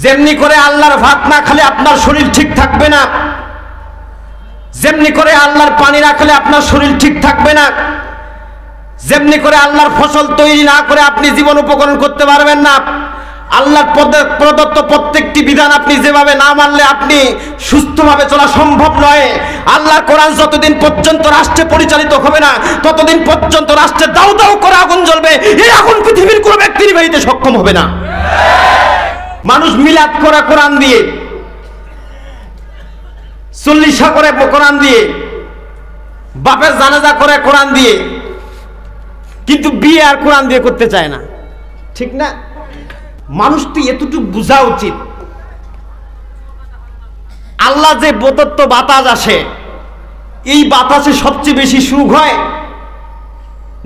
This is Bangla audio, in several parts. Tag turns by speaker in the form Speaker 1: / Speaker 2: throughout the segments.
Speaker 1: যেমনি করে আল্লাহর ভাত না খেলে আপনার শরীর ঠিক থাকবে না, যেমনি করে আল্লাহর পানি না খেলে আপনার শরীর ঠিক থাকবে না, যেমনি করে আল্লাহর ফসল তৈরি না করে আপনি জীবন উপকরণ করতে পারবেন না। আল্লাহর প্রদত্ত প্রত্যেকটি বিধান আপনি যেভাবে না মানলে আপনি সুস্থভাবে চলা সম্ভব নয়। আল্লাহর কোরআন যতদিন পর্যন্ত রাষ্ট্রে পরিচালিত হবে না ততদিন পর্যন্ত রাষ্ট্রে দাউ দাউ করে আগুন জ্বলবে। এই আগুন পৃথিবীর কোনো ব্যক্তি নিভাইতে সক্ষম হবে না। মানুষ মিলাদ করে কোরআন দিয়ে, চল্লিশা করে কোরআন দিয়ে, বাপের জানাজা করে কোরআন দিয়ে, কিন্তু বিয়ে আর কোরআন দিয়ে করতে চায় না, ঠিক না? মানুষটি এতটুকু বোঝা উচিত, আল্লাহ যে প্রদত্ত বাতাস আসে, এই বাতাসে সবচেয়ে বেশি সুখ হয়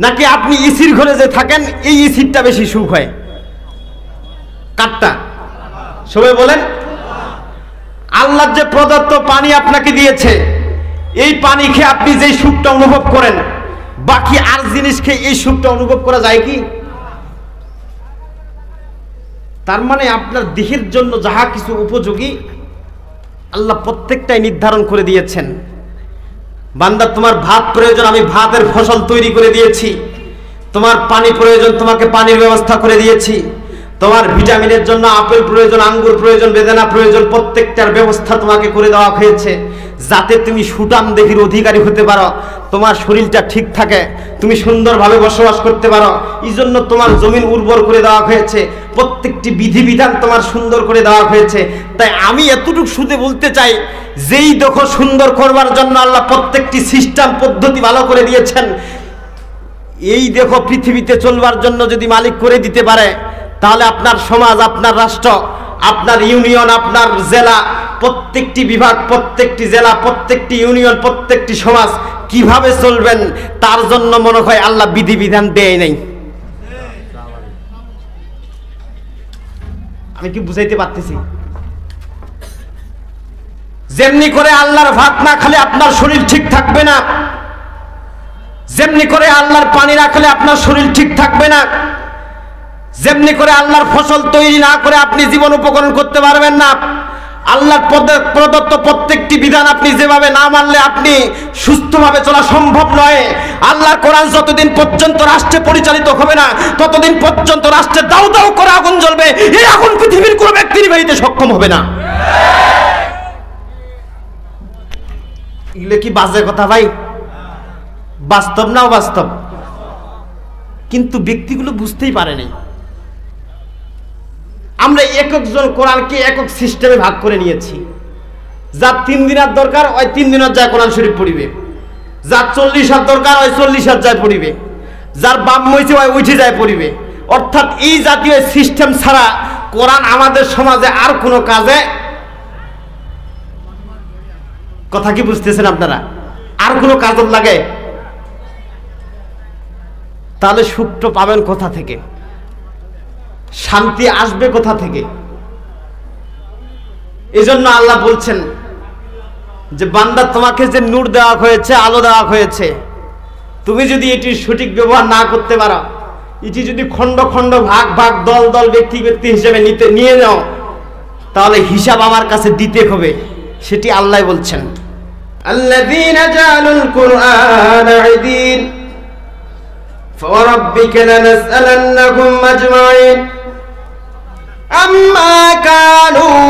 Speaker 1: নাকি আপনি এসির ঘরে যে থাকেন এই এসিরটা বেশি সুখ হয়? কারটা? সবাই বলেন। আল্লাহ যে প্রদত্ত পানি আপনাকে দিয়েছে, এই পানি খেয়ে আপনি যেই সুখটা অনুভব করেন, বাকি আর জিনিস খেয়ে এই সুখটা অনুভব করা যায় কি? তার মানে আপনার দেহের জন্য যাহা কিছু উপযোগী আল্লাহ প্রত্যেকটাই নির্ধারণ করে দিয়েছেন। বান্দা, তোমার ভাত প্রয়োজন, আমি ভাতের ফসল তৈরি করে দিয়েছি। তোমার পানি প্রয়োজন, তোমাকে পানির ব্যবস্থা করে দিয়েছি। তোমার ভিটামিনের জন্য আপেল প্রয়োজন, আঙ্গুর প্রয়োজন, বেদানা প্রয়োজন, প্রত্যেকটার ব্যবস্থা তোমাকে করে দেওয়া হয়েছে যাতে তুমি সুঠাম দেহের অধিকারী হতে পারো, তোমার শরীরটা ঠিক থাকে, তুমি সুন্দরভাবে বসবাস করতে পারো। এই জন্য তোমার জমিন উর্বর করে দেওয়া হয়েছে, প্রত্যেকটি বিধিবিধান তোমার সুন্দর করে দেওয়া হয়েছে। তাই আমি এতটুকু শুধু বলতে চাই, যেই দেখো সুন্দর করবার জন্য আল্লাহ প্রত্যেকটি সিস্টেম পদ্ধতি ভালো করে দিয়েছেন, এই দেখো পৃথিবীতে চলবার জন্য যদি মালিক করে দিতে পারে, তাহলে আপনার সমাজ, আপনার রাষ্ট্র, আপনার ইউনিয়ন, আপনার জেলা, প্রত্যেকটি বিভাগ, প্রত্যেকটি জেলা, প্রত্যেকটি ইউনিয়ন, প্রত্যেকটি সমাজ কিভাবে চলবেন তার জন্য মনে হয় আল্লাহ বিধিবিধান দেয় নাই। আমি কি বুঝাইতে পারতেছি? যেমনি করে আল্লাহর ভাত না খেলে আপনার শরীর ঠিক থাকবে না, যেমনি করে আল্লাহর পানি না খেলে আপনার শরীর ঠিক থাকবে না, যেমনি করে আল্লাহর ফসল তৈরি না করে আপনি জীবন উপকরণ করতে পারবেন না, আল্লাহর প্রদত্ত প্রত্যেকটি বিধান আপনি যেভাবে না মানলে আপনি সুস্থভাবে চলা সম্ভব নয়। আল্লাহর কোরআন যতদিন পর্যন্ত রাষ্ট্রে পরিচালিত হবে না ততদিন পর্যন্ত রাষ্ট্রে দাউ দাউ করে আগুন জ্বলবে। এই আগুন পৃথিবীর কোনো ব্যক্তি নিভাইতে সক্ষম হবে না। এগুলো কি বাজে কথা ভাই? বাস্তব না বাস্তব? কিন্তু ব্যক্তিগুলো বুঝতেই পারে নাই। আমরা একজন কোরআনকে একক সিস্টেমে ভাগ করে নিয়েছি। যার 3 দিনের দরকার ওই 3 দিনের যায় কোরআন শরীফ পড়িবে, যার 40 হাত দরকার ওই 40 হাত যায় পড়িবে, যার বাম হইছে ওই উঠে যায় পড়িবে। অর্থাৎ এই জাতীয় সিস্টেম ছাড়া কোরআন আমাদের সমাজে আর কোনো কাজে, কথা কি বুঝতেছেন আপনারা? আর কোনো কাজ লাগে? তাহলে সুখটা পাবেন কোথা থেকে? শান্তি আসবে কোথা থেকে? এই জন্য আল্লাহ বলছেন যে বান্দা, তোমাকে যে নূর দেওয়া হয়েছে, আলো দেওয়া হয়েছে, তুমি যদি এটির সঠিক ব্যবহার না করতে পারো, এটি যদি খণ্ড খণ্ড, ভাগ ভাগ, দল দল, ব্যক্তি ব্যক্তি হিসেবে নিয়ে নাও, তাহলে হিসাব আমার কাছে দিতে হবে। সেটি আল্লাহ বলছেন, আল্লাযীনা জাআলুল কুরআনা ঈদিন فوربك لنسألنهم أجمعين عما كانوا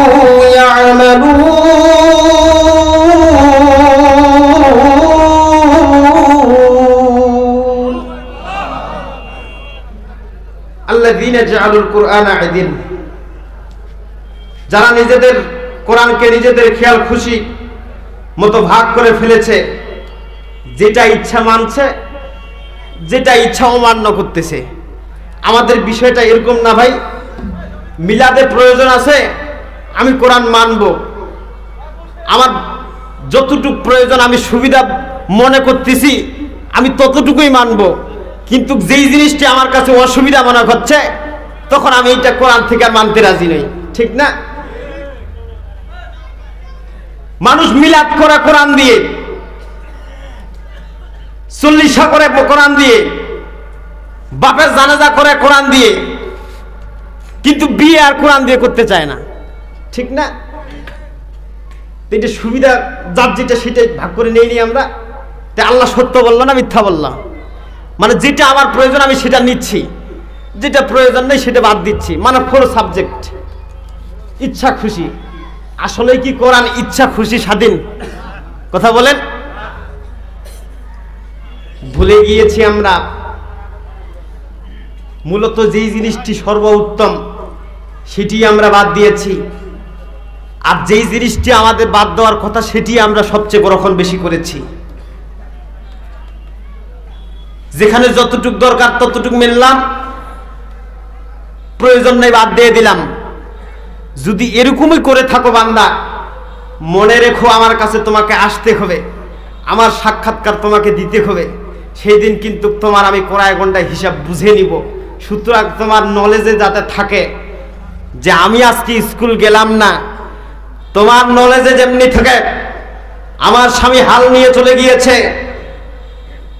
Speaker 1: يعملون الذين جعلوا القرآن عدين, যারা নিজেদের কোরআনকে নিজেদের খেয়াল খুশি মতো ভাগ করে ফেলেছে, যেটা ইচ্ছা মানছে, যেটা ইচ্ছা অমান্য করতেছে। আমাদের বিষয়টা এরকম না ভাই। মিলাদের প্রয়োজন আছে, আমি কোরআন মানব, আমার যতটুকু প্রয়োজন আমি সুবিধা মনে করতেছি আমি ততটুকুই মানব, কিন্তু যেই জিনিসটি আমার কাছে অসুবিধা মনে হচ্ছে তখন আমি এটা কোরআন থেকে আর মানতে রাজি নই, ঠিক না? মানুষ মিলাদ করে কোরআন দিয়ে, 40 করে কোরআন দিয়ে, বাপের জানাজা করে কোরআন দিয়ে, কিন্তু বিয়ে আর কোরআন দিয়ে করতে চায় না। ঠিক না? এটা সুবিধা যার যেটা সেটাই ভাগ করে নেই নি আমরা। তাই আল্লাহ সত্য বললো না মিথ্যা বললাম? মানে যেটা আমার প্রয়োজন আমি সেটা নিচ্ছি, যেটা প্রয়োজন নেই সেটা বাদ দিচ্ছি, মানে 4 সাবজেক্ট। ইচ্ছা খুশি। আসলে কি কোরআন ইচ্ছা খুশি স্বাধীন? কথা বলেন। ভুলে গিয়েছি আমরা মূলত যেই জিনিসটি সর্বোত্তম সেটি আমরা বাদ দিয়েছি, আর যেই জিনিসটি আমাদের বাদ দেওয়ার কথা সেটি আমরা সবচেয়ে গ্রহণ বেশি করেছি। যেখানে যতটুক দরকার ততটুক মিললাম, প্রয়োজন নেই বাদ দিয়ে দিলাম। যদি এরকমই করে থাকো বান্দা, মনে রেখো আমার কাছে তোমাকে আসতে হবে, আমার সাক্ষাৎকার তোমাকে দিতে হবে। সেই দিন কিন্তু তোমার আমি কোরায় গন্ডায় হিসাব বুঝে নিব। সুতরাং তোমার নলেজে যাতে থাকে যে আমি আজকে স্কুল গেলাম না, তোমার নলেজে যেমনি থাকে আমার স্বামী হাল নিয়ে চলে গিয়েছে,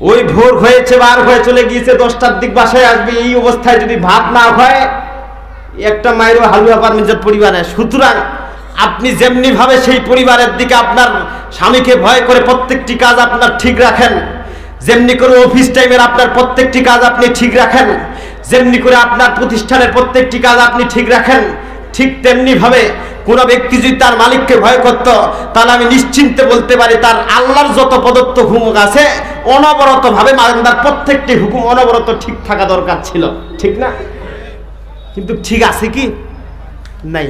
Speaker 1: ওই ভোর হয়েছে, বার হয়ে চলে গিয়েছে, 10টার দিক বাসায় আসবে, এই অবস্থায় যদি ভাত না হয় একটা মায়েরও হালুয়া পারমিজের পরিবারে। সুতরাং আপনি যেমনি ভাবে সেই পরিবারের দিকে আপনার স্বামীকে ভয় করে প্রত্যেকটি কাজ আপনার ঠিক রাখেন, যেমনি করে অফিস টাইমের আপনার প্রত্যেকটি কাজ আপনি ঠিক রাখেন, যেমনি করে আপনার প্রতিষ্ঠানের প্রত্যেকটি কাজ আপনি ঠিক রাখেন, ঠিক তেমনি ভাবে কোন ব্যক্তি যদি তার মালিককে ভয় করত, তাহলে আমি নিশ্চিন্তে বলতে পারি তার আল্লাহর যত প্রদত্ত হুকুম আছে অনবরত ভাবে বান্দার প্রত্যেকটি হুকুম অনবরত ঠিক থাকা দরকার ছিল। ঠিক না? কিন্তু ঠিক আছে কি? নাই।